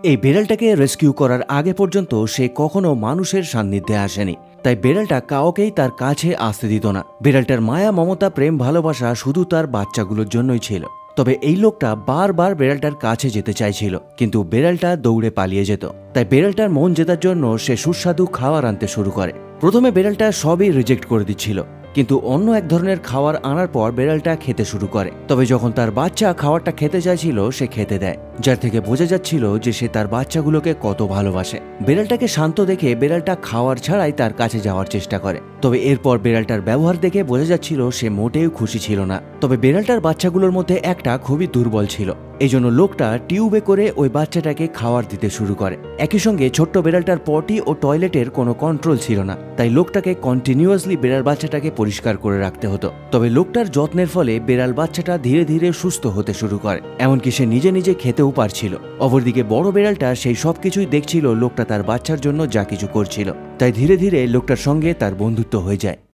এই বেড়ালটাকে রেস্কিউ করার আগে পর্যন্ত সে কখনো মানুষের সান্নিধ্যে আসেনি, তাই বেড়ালটা কাউকেই তার কাছে আসতে দিত না। বেড়ালটার মায়া, মমতা, প্রেম, ভালোবাসা শুধু তার বাচ্চাগুলোর জন্যই ছিল। তবে এই লোকটা বারবার বেড়ালটার কাছে যেতে চাইছিল, কিন্তু বেড়ালটা দৌড়ে পালিয়ে যেত। তাই বেড়ালটার মন জেতার জন্য সে সুস্বাদু খাবার আনতে শুরু করে। প্রথমে বেড়ালটা সবই রিজেক্ট করে দিচ্ছিল, কিন্তু অন্য এক ধরনের খাবার আনার পর বেড়ালটা খেতে শুরু করে। তবে যখন তার বাচ্চা খাবারটা খেতে চাইছিল, সে খেতে দেয়, যার থেকে বোঝা যাচ্ছিল যে সে তার বাচ্চাগুলোকে কত ভালোবাসে। বেড়ালটাকে শান্ত দেখে বেড়ালটা খাওয়ার ছাড়াই তার কাছে যাওয়ার চেষ্টা করে। তবে এরপর বেড়ালটার ব্যবহার দেখে বোঝা যাচ্ছিল সে মোটেও খুশি ছিল না। তবে বেড়ালটার বাচ্চাগুলোর মধ্যে একটা খুবই দুর্বল ছিল, এই জন্য লোকটা টিউবে করে ওই বাচ্চাটাকে খাবার দিতে শুরু করে। একই সঙ্গে ছোট্ট বেড়ালটার পটি ও টয়লেটের কোনো কন্ট্রোল ছিল না, তাই লোকটাকে কন্টিনিউয়াসলি বেড়াল বাচ্চাটাকে পরিষ্কার করে রাখতে হতো। তবে লোকটার যত্নের ফলে বেড়াল বাচ্চাটা ধীরে ধীরে সুস্থ হতে শুরু করে, এমনকি সে নিজে নিজে খেতেও পারছিল। অপরদিকে বড় বেড়ালটা সেই সব কিছুই দেখছিল লোকটা তার বাচ্চার জন্য যা কিছু করছিল, তাই ধীরে ধীরে লোকটার সঙ্গে তার বন্ধুত্ব হয়ে যায়।